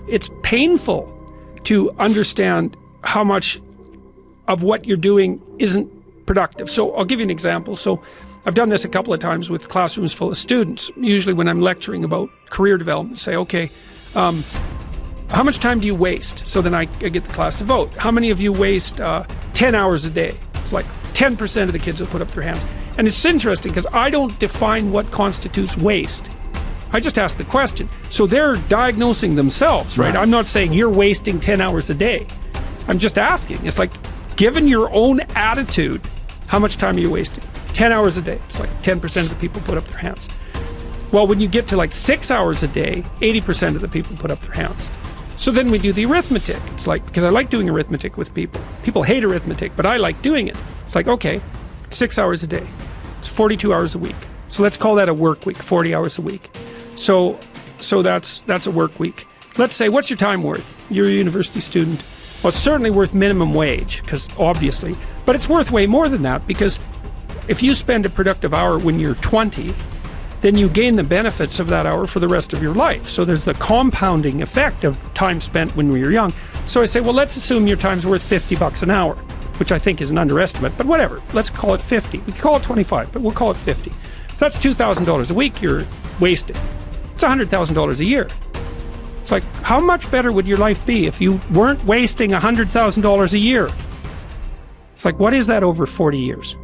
it's painful to understand how much of what you're doing isn't productive. So I'll give you an example. So I've done this a couple of times with classrooms full of students. Usually when I'm lecturing about career development, say, okay, how much time do you waste? So then I get the class to vote. How many of you waste 10 hours a day? It's like 10% of the kids will put up their hands. And it's interesting because I don't define what constitutes waste. I just ask the question. So they're diagnosing themselves, right? I'm not saying you're wasting 10 hours a day. I'm just asking. It's like, given your own attitude, how much time are you wasting? 10 hours a day. It's like 10% of the people put up their hands. Well, when you get to like 6 hours a day, 80% of the people put up their hands. So then we do the arithmetic. It's like, because I like doing arithmetic with people. People hate arithmetic, but I like doing it. It's like, okay, 6 hours a day. It's 42 hours a week. So let's call that a work week, 40 hours a week. So that's a work week. Let's say, what's your time worth? You're a university student. Well, it's certainly worth minimum wage, because obviously, but it's worth way more than that, because if you spend a productive hour when you're 20, then you gain the benefits of that hour for the rest of your life. So there's the compounding effect of time spent when we were young. So I say, well, let's assume your time's worth $50 an hour, which I think is an underestimate, but whatever. Let's call it 50. We can call it 25, but we'll call it 50. If that's $2,000 a week you're wasting. It's $100,000 a year. It's like, how much better would your life be if you weren't wasting $100,000 a year? It's like, what is that over 40 years?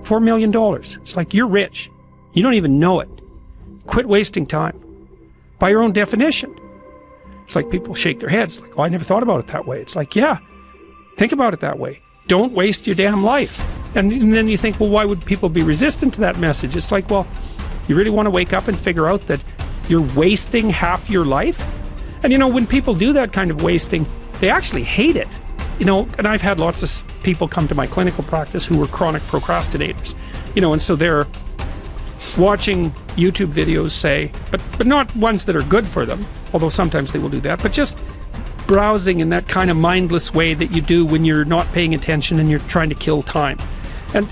$4 million. It's like, you're rich. You don't even know it. Quit wasting time. By your own definition. It's like people shake their heads, like, oh, I never thought about it that way. It's like, yeah, think about it that way. Don't waste your damn life. And then you think, well, why would people be resistant to that message? It's like, well, you really want to wake up and figure out that you're wasting half your life? And you know, when people do that kind of wasting, they actually hate it. You know, and I've had lots of people come to my clinical practice who were chronic procrastinators. You know, and so they're watching YouTube videos, say, but not ones that are good for them, although sometimes they will do that, but just browsing in that kind of mindless way that you do when you're not paying attention and you're trying to kill time. And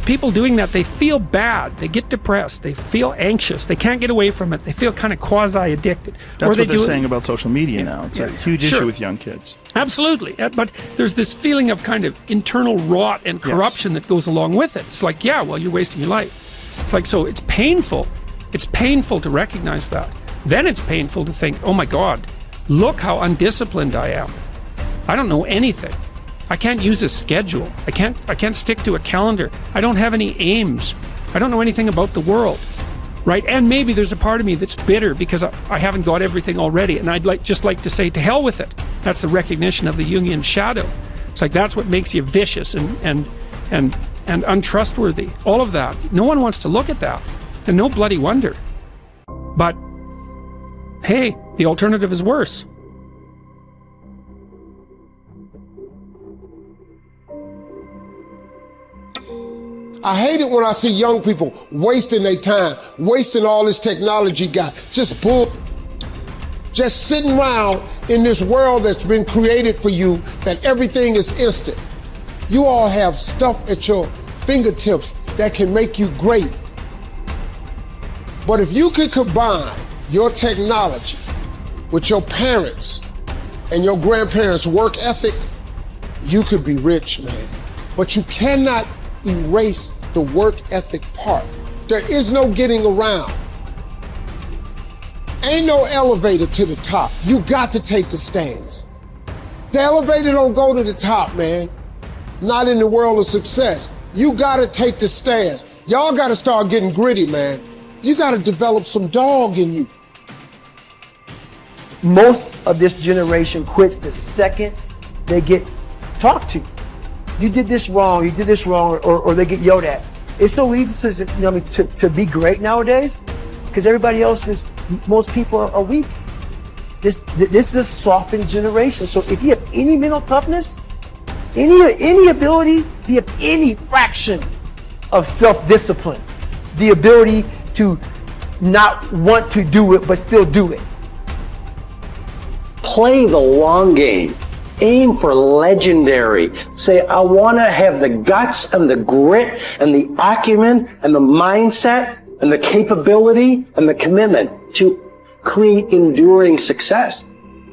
people doing that, they feel bad, they get depressed, they feel anxious, they can't get away from it, they feel kind of quasi-addicted. That's what they're saying about social media now. It's a huge issue with young kids. Absolutely, but there's this feeling of kind of internal rot and corruption that goes along with it. It's like, yeah, well, you're wasting your life. It's like, so it's painful. It's painful to recognize that. Then it's painful to think, oh my God, look how undisciplined I am. I don't know anything. I can't use a schedule. I can't stick to a calendar. I don't have any aims. I don't know anything about the world, right? And maybe there's a part of me that's bitter because I haven't got everything already, and I'd just like to say, to hell with it. That's the recognition of the Jungian shadow. It's like, that's what makes you vicious and untrustworthy. All of that. No one wants to look at that, and no bloody wonder. But hey, the alternative is worse. I hate it when I see young people wasting their time, wasting all this technology got, just sitting around in this world that's been created for you, that everything is instant. You all have stuff at your fingertips that can make you great. But if you could combine your technology with your parents and your grandparents' work ethic, you could be rich, man. But you cannot erase the work ethic part. There is no getting around. Ain't no elevator to the top. You got to take the stairs. The elevator don't go to the top, man. Not in the world of success. You gotta take the stairs. Y'all gotta start getting gritty, man. You gotta develop some dog in you. Most of this generation quits the second they get talked to. You did this wrong, or they get yelled at. It's so easy to be great nowadays because everybody else is, most people are weak. This is a softened generation. So if you have any mental toughness, any ability, if you have any fraction of self-discipline, the ability to not want to do it but still do it. Play the long game. Aim for legendary. Say, I want to have the guts and the grit and the acumen and the mindset and the capability and the commitment to create enduring success.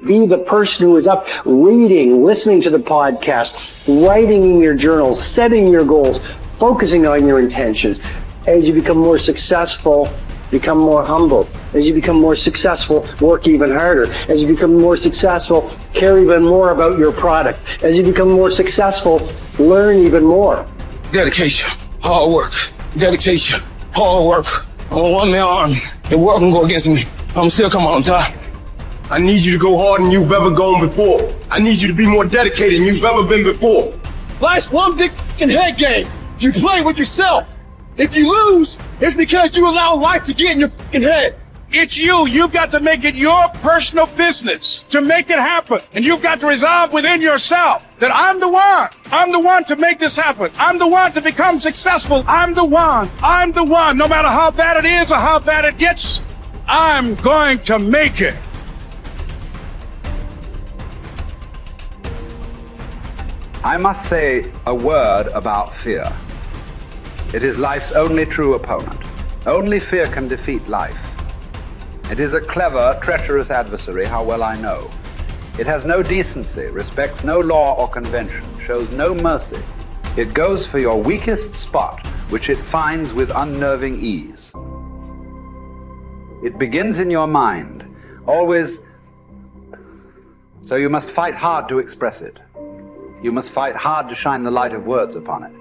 Be the person who is up reading, listening to the podcast, writing in your journal, setting your goals, focusing on your intentions. As you become more successful, become more humble. As you become more successful, work even harder. As you become more successful, care even more about your product. As you become more successful, learn even more. Dedication, hard work. Dedication, hard work. On one man arm, the world can go against me. I'm still coming on top. I need you to go harder than you've ever gone before. I need you to be more dedicated than you've ever been before. Life's one big fucking head game. You play with yourself. If you lose, it's because you allow life to get in your fucking head. It's you. You've got to make it your personal business to make it happen. And you've got to resolve within yourself that I'm the one. I'm the one to make this happen. I'm the one to become successful. I'm the one. I'm the one. No matter how bad it is or how bad it gets, I'm going to make it. I must say a word about fear. It is life's only true opponent. Only fear can defeat life. It is a clever, treacherous adversary, how well I know. It has no decency, respects no law or convention, shows no mercy. It goes for your weakest spot, which it finds with unnerving ease. It begins in your mind, always, so you must fight hard to express it. You must fight hard to shine the light of words upon it.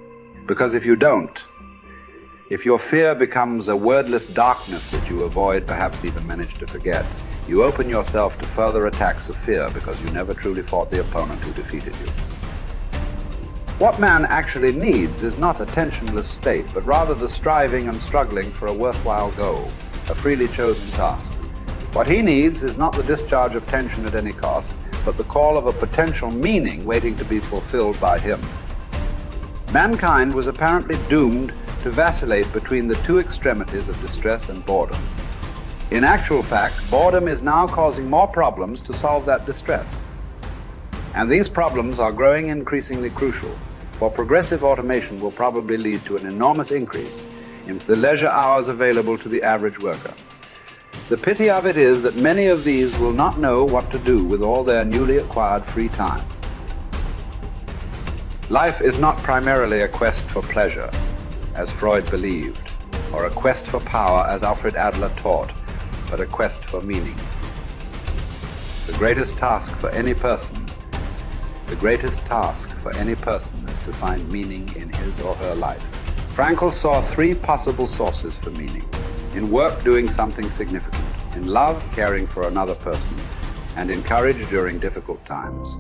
Because if you don't, if your fear becomes a wordless darkness that you avoid, perhaps even manage to forget, you open yourself to further attacks of fear because you never truly fought the opponent who defeated you. What man actually needs is not a tensionless state, but rather the striving and struggling for a worthwhile goal, a freely chosen task. What he needs is not the discharge of tension at any cost, but the call of a potential meaning waiting to be fulfilled by him. Mankind was apparently doomed to vacillate between the two extremities of distress and boredom. In actual fact, boredom is now causing more problems to solve that distress. And these problems are growing increasingly crucial, for progressive automation will probably lead to an enormous increase in the leisure hours available to the average worker. The pity of it is that many of these will not know what to do with all their newly acquired free time. Life is not primarily a quest for pleasure, as Freud believed, or a quest for power, as Alfred Adler taught, but a quest for meaning. The greatest task for any person is to find meaning in his or her life. Frankl saw three possible sources for meaning: in work, doing something significant; in love, caring for another person; and in courage during difficult times.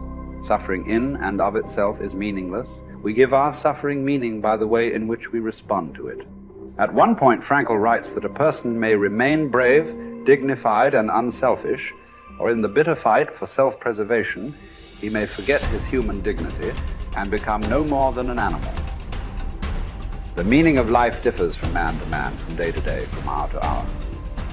Suffering in and of itself is meaningless. We give our suffering meaning by the way in which we respond to it. At one point, Frankl writes that a person may remain brave, dignified, and unselfish, or in the bitter fight for self-preservation, he may forget his human dignity and become no more than an animal. The meaning of life differs from man to man, from day to day, from hour to hour.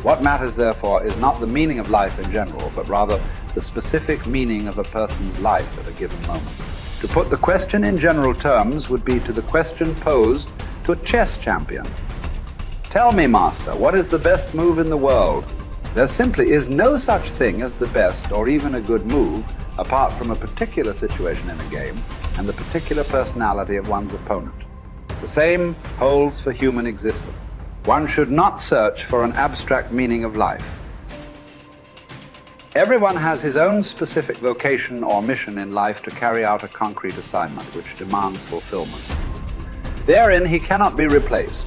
What matters, therefore, is not the meaning of life in general, but rather the specific meaning of a person's life at a given moment. To put the question in general terms would be to the question posed to a chess champion. Tell me, master, what is the best move in the world? There simply is no such thing as the best or even a good move apart from a particular situation in a game and the particular personality of one's opponent. The same holds for human existence. One should not search for an abstract meaning of life. Everyone has his own specific vocation or mission in life to carry out a concrete assignment which demands fulfillment. Therein he cannot be replaced,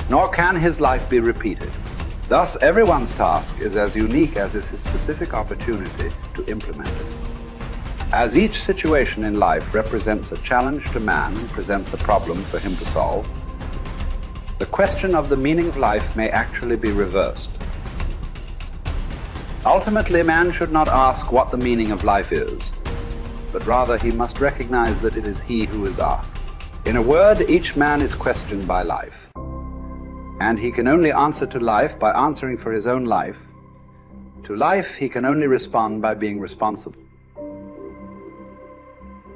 nor can his life be repeated. Thus, everyone's task is as unique as is his specific opportunity to implement it. As each situation in life represents a challenge to man and presents a problem for him to solve, the question of the meaning of life may actually be reversed. Ultimately, man should not ask what the meaning of life is, but rather he must recognize that it is he who is asked. In a word, each man is questioned by life, and he can only answer to life by answering for his own life. To life, he can only respond by being responsible.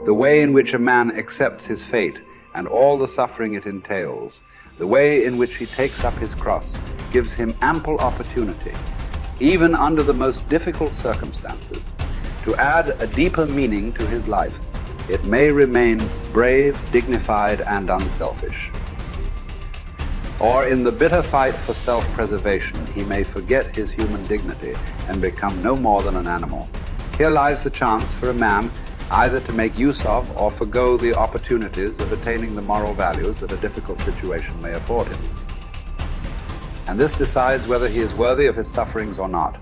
The way in which a man accepts his fate and all the suffering it entails, the way in which he takes up his cross, gives him ample opportunity, even under the most difficult circumstances, to add a deeper meaning to his life, it may remain brave, dignified, and unselfish. Or in the bitter fight for self-preservation, he may forget his human dignity and become no more than an animal. Here lies the chance for a man either to make use of or forgo the opportunities of attaining the moral values that a difficult situation may afford him. And this decides whether he is worthy of his sufferings or not.